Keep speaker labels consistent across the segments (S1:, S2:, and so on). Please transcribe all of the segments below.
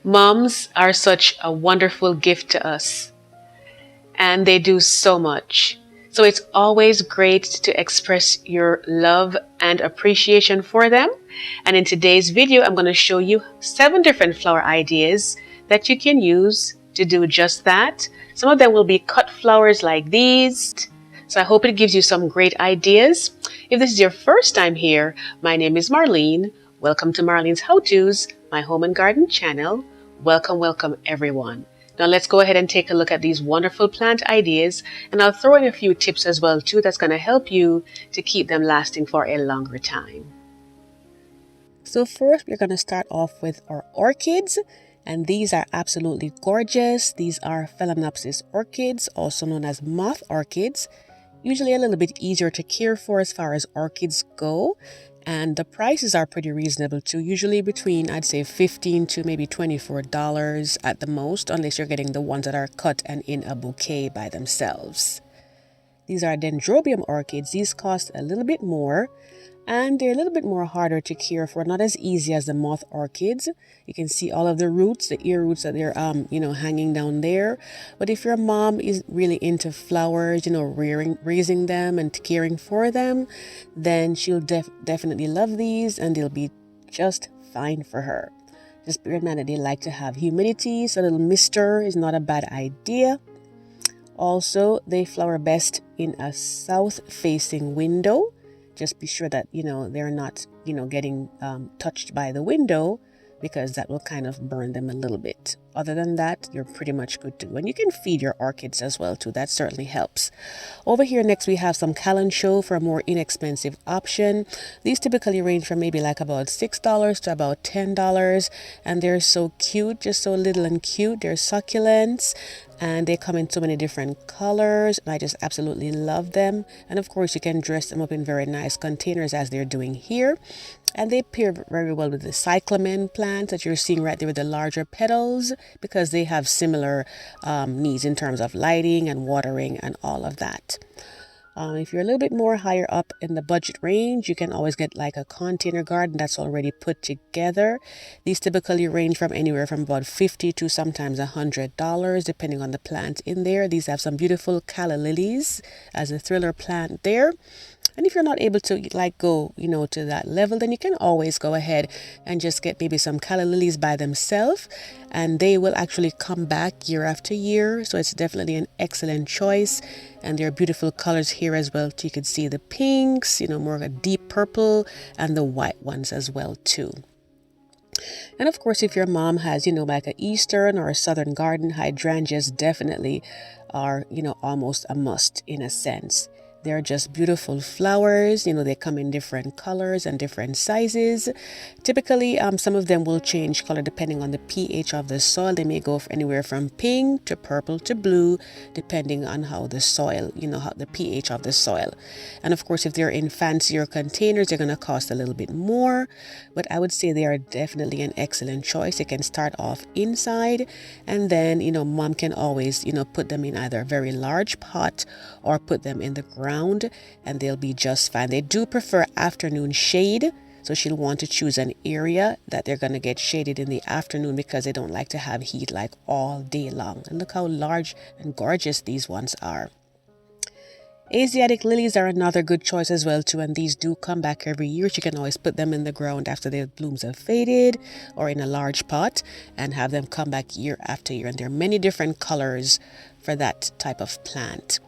S1: Moms are such a wonderful gift to us, and they do so much. So it's always great to express your love and appreciation for them. And in today's video, I'm going to show you 7 different flower ideas that you can use to do just that. Some of them will be cut flowers like these. So I hope it gives you some great ideas. If this is your first time here, my name is Marlene. Welcome to Marlene's How-Tos, my home and garden channel. Welcome, welcome everyone. Now let's go ahead and take a look at these wonderful plant ideas, and I'll throw in a few tips as well too that's going to help you to keep them lasting for a longer time. So first we're going to start off with our orchids, and these are absolutely gorgeous. These are Phalaenopsis orchids, also known as moth orchids. Usually a little bit easier to care for as far as orchids go. And the prices are pretty reasonable too, usually between, I'd say, $15 to maybe $24 at the most, unless you're getting the ones that are cut and in a bouquet by themselves. These are dendrobium orchids. These cost a little bit more, and they're a little bit more harder to care for, not as easy as the moth orchids. You can see all of the roots, the ear roots that they're hanging down there. But if your mom is really into flowers, raising them and caring for them, then she'll definitely love these, and they'll be just fine for her. Just bear in mind that they like to have humidity, so a little mister is not a bad idea. Also, they flower best in a south-facing window. Just be sure that, they're not, getting touched by the window, because that will kind of burn them a little bit. Other than that, you're pretty much good to go. And you can feed your orchids as well too. That certainly helps. Over here next we have some Kalanchoe for a more inexpensive option. These typically range from maybe like about $6 to about $10. And they're so cute, just so little and cute. They're succulents. And they come in so many different colors, and I just absolutely love them. And of course, you can dress them up in very nice containers as they're doing here. And they pair very well with the cyclamen plants that you're seeing right there with the larger petals, because they have similar needs in terms of lighting and watering and all of that. If you're a little bit more higher up in the budget range, you can always get like a container garden that's already put together. These typically range from anywhere from about $50 to sometimes $100, depending on the plant in there. These have some beautiful calla lilies as a thriller plant there. And if you're not able to go, to that level, then you can always go ahead and just get maybe some calla lilies by themselves, and they will actually come back year after year. So it's definitely an excellent choice. And there are beautiful colors here as well. You can see the pinks, more of a deep purple, and the white ones as well too. And of course, if your mom has, like an eastern or a southern garden, hydrangeas definitely are, almost a must in a sense. They're just beautiful flowers. They come in different colors and different sizes. Typically, some of them will change color depending on the pH of the soil. They may go anywhere from pink to purple to blue, depending on how the soil, how the pH of the soil. And of course, if they're in fancier containers, they're going to cost a little bit more. But I would say they are definitely an excellent choice. They can start off inside, and then, mom can always, put them in either a very large pot or put them in the ground, and they'll be just fine. They do prefer afternoon shade, so she'll want to choose an area that they're going to get shaded in the afternoon, because they don't like to have heat like all day long. And look how large and gorgeous these ones are. Asiatic lilies are another good choice as well too, and these do come back every year. You can always put them in the ground after their blooms have faded, or in a large pot, and have them come back year after year. And there are many different colors for that type of plant.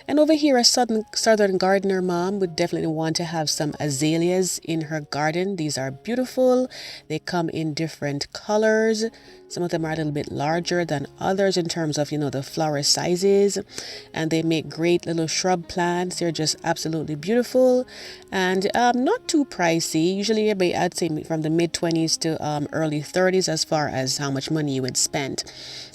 S1: And over here, a southern gardener mom would definitely want to have some azaleas in her garden. These are beautiful. They come in different colors. Some of them are a little bit larger than others in terms of, the flower sizes. And they make great little shrub plants. They're just absolutely beautiful. And not too pricey. Usually, I'd say from the mid-20s to early 30s as far as how much money you would spend.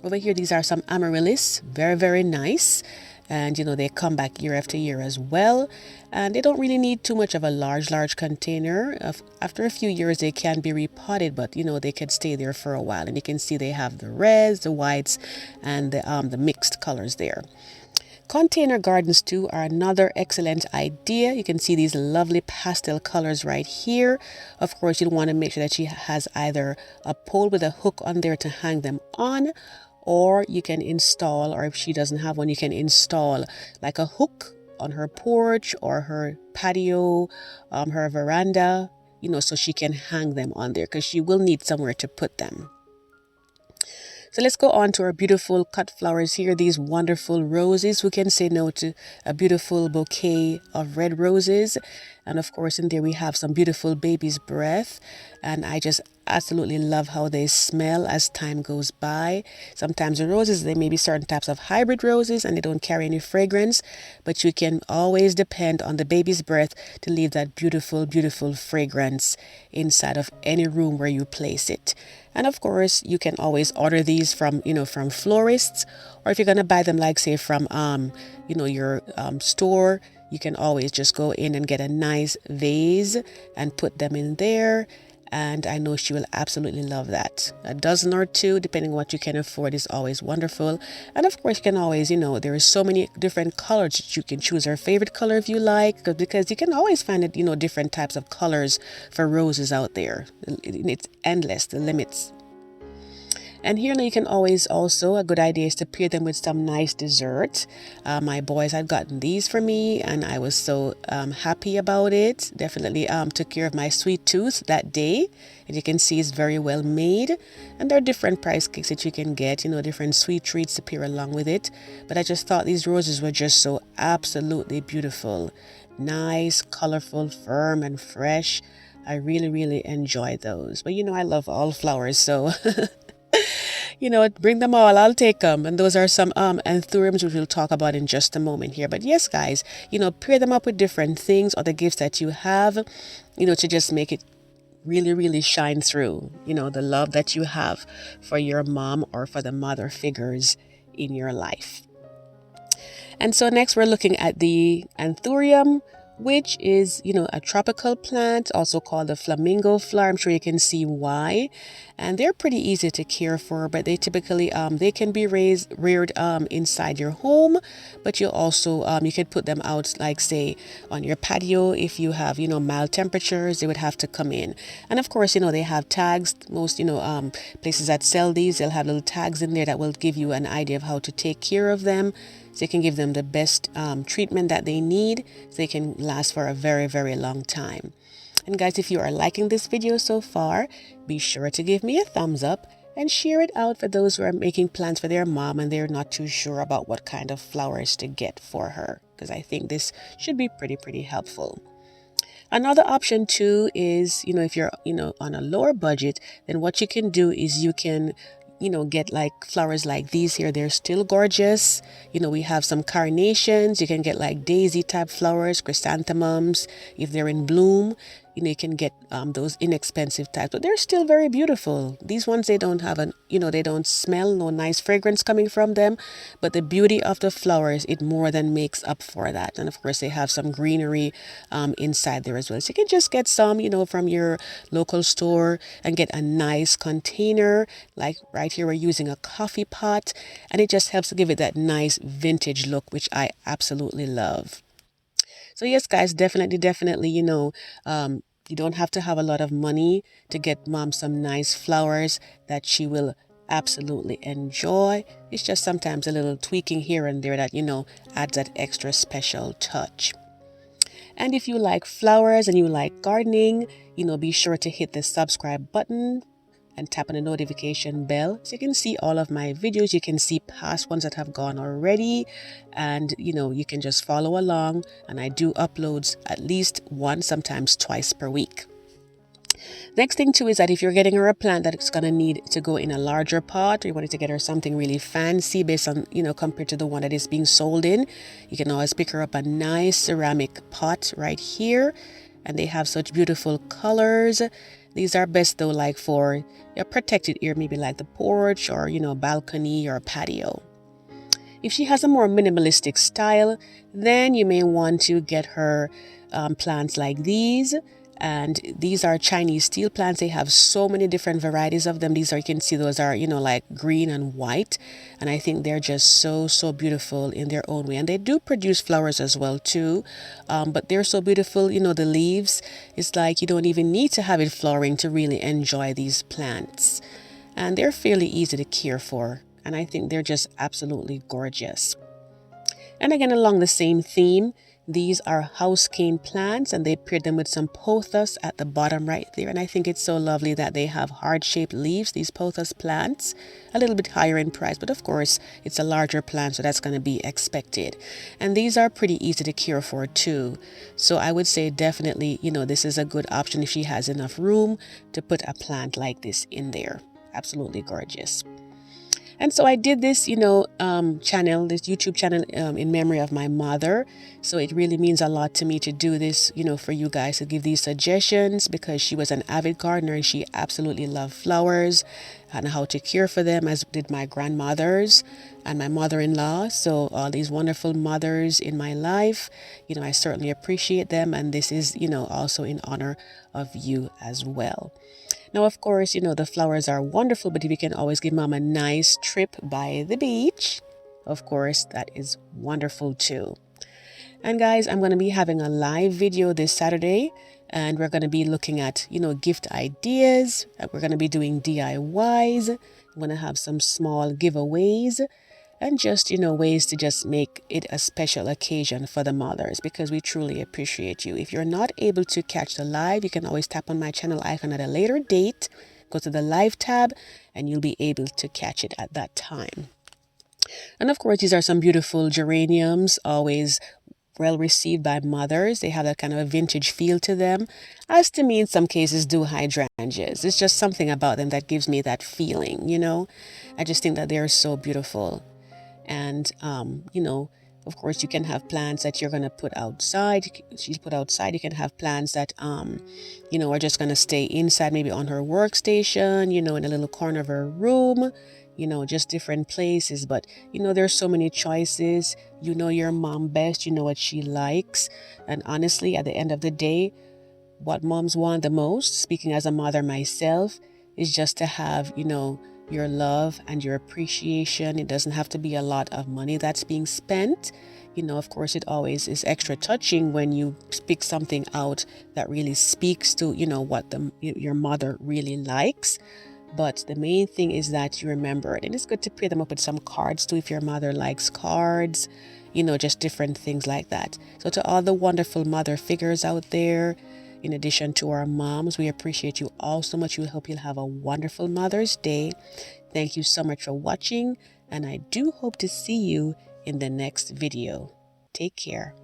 S1: Over here, these are some amaryllis. Very, very nice. And they come back year after year as well, and they don't really need too much of a large container. After a few years they can be repotted, but they could stay there for a while. And you can see they have the reds, the whites, and the mixed colors there. Container gardens too are another excellent idea. You can see these lovely pastel colors right here. Of course, you'll want to make sure that she has either a pole with a hook on there to hang them on, or you can install, or if she doesn't have one, you can install like a hook on her porch or her patio, her veranda, so she can hang them on there because she will need somewhere to put them. So let's go on to our beautiful cut flowers here. These wonderful roses. Who can say no to a beautiful bouquet of red roses? And of course, in there we have some beautiful baby's breath. And I just absolutely love how they smell as time goes by. Sometimes the roses, they may be certain types of hybrid roses and they don't carry any fragrance, but you can always depend on the baby's breath to leave that beautiful, beautiful fragrance inside of any room where you place it. And of course, you can always order these from florists, or if you're going to buy them, like say from, your store, you can always just go in and get a nice vase and put them in there. And I know she will absolutely love that. A dozen or two, depending on what you can afford, is always wonderful. And of course, you can always, there are so many different colors that you can choose her favorite color if you like, because you can always find it, different types of colors for roses out there. It's endless, the limits. And here now you can always also, a good idea is to pair them with some nice dessert. My boys had gotten these for me and I was so happy about it. Definitely took care of my sweet tooth that day. And you can see it's very well made. And there are different price cakes that you can get, different sweet treats to pair along with it. But I just thought these roses were just so absolutely beautiful. Nice, colorful, firm and fresh. I really, really enjoy those. But I love all flowers, so... bring them all. I'll take them. And those are some anthuriums, which we'll talk about in just a moment here. But yes, guys, pair them up with different things or the gifts that you have, to just make it really, really shine through, the love that you have for your mom or for the mother figures in your life. And so next we're looking at the anthurium, which is, a tropical plant, also called the flamingo flower. I'm sure you can see why. And they're pretty easy to care for, but they typically, they can be reared inside your home, but you also, you could put them out, like say on your patio. If you have, mild temperatures, they would have to come in. And of course, they have tags. Most, places that sell these, they'll have little tags in there that will give you an idea of how to take care of them. So you can give them the best treatment that they need so they can last for a very, very long time. And guys, if you are liking this video so far, be sure to give me a thumbs up and share it out for those who are making plans for their mom and they're not too sure about what kind of flowers to get for her, because I think this should be pretty helpful. Another option too is, if you're, on a lower budget, then what you can do is you can get like flowers like these here. They're still gorgeous. We have some carnations. You can get like daisy type flowers, chrysanthemums, if they're in bloom. You can get those inexpensive types, but they're still very beautiful. These ones, they don't have they don't smell, no nice fragrance coming from them, but the beauty of the flowers, it more than makes up for that. And of course, they have some greenery inside there as well. So you can just get some, from your local store and get a nice container. Like right here, we're using a coffee pot, and it just helps to give it that nice vintage look, which I absolutely love. So yes, guys, definitely, you don't have to have a lot of money to get mom some nice flowers that she will absolutely enjoy. It's just sometimes a little tweaking here and there that, adds that extra special touch. And if you like flowers and you like gardening, be sure to hit the subscribe button and tap on the notification bell so you can see all of my videos. You can see past ones that have gone already, and you can just follow along. And I do uploads at least once, sometimes twice per week. Next thing too is that if you're getting her a plant that's going to need to go in a larger pot, or you wanted to get her something really fancy based on, compared to the one that is being sold in, you can always pick her up a nice ceramic pot right here. And they have such beautiful colors. These are best though, like for a protected area, maybe like the porch or, balcony or patio. If she has a more minimalistic style, then you may want to get her plants like these. And these are Chinese steel plants. They have so many different varieties of them. These are, you can see those are, like green and white. And I think they're just so, so beautiful in their own way. And they do produce flowers as well too. But they're so beautiful, the leaves. It's like you don't even need to have it flowering to really enjoy these plants. And they're fairly easy to care for. And I think they're just absolutely gorgeous. And again, along the same theme, these are house cane plants, and they paired them with some pothos at the bottom right there. And I think it's so lovely that they have heart-shaped leaves, these pothos plants, a little bit higher in price, but of course it's a larger plant, so that's going to be expected. And these are pretty easy to care for too. So I would say definitely, this is a good option if she has enough room to put a plant like this in there. Absolutely gorgeous. And so I did this, this YouTube channel in memory of my mother. So it really means a lot to me to do this, for you guys to give these suggestions, because she was an avid gardener and she absolutely loved flowers and how to care for them, as did my grandmothers and my mother-in-law. So all these wonderful mothers in my life, I certainly appreciate them. And this is, also in honor of you as well. Now, of course, the flowers are wonderful, but if you can always give mom a nice trip by the beach, of course, that is wonderful too. And guys, I'm going to be having a live video this Saturday, and we're going to be looking at, gift ideas. We're going to be doing DIYs. I'm going to have some small giveaways. And just, ways to just make it a special occasion for the mothers, because we truly appreciate you. If you're not able to catch the live, you can always tap on my channel icon at a later date, go to the live tab, and you'll be able to catch it at that time. And of course, these are some beautiful geraniums, always well received by mothers. They have that kind of a vintage feel to them, as to me in some cases do hydrangeas. It's just something about them that gives me that feeling, I just think that they're so beautiful. And, of course, you can have plants that you're going to put outside. She's put outside. You can have plants that, are just going to stay inside, maybe on her workstation, in a little corner of her room, just different places. But, there's so many choices. Your mom best. You know what she likes. And honestly, at the end of the day, what moms want the most, speaking as a mother myself, is just to have, your love and your appreciation. It doesn't have to be a lot of money that's being spent. Of course, it always is extra touching when you speak something out that really speaks to, what your mother really likes. But the main thing is that you remember it. And it's good to pair them up with some cards too, if your mother likes cards, just different things like that. So to all the wonderful mother figures out there, in addition to our moms, we appreciate you all so much. We hope you'll have a wonderful Mother's Day. Thank you so much for watching, and I do hope to see you in the next video. Take care.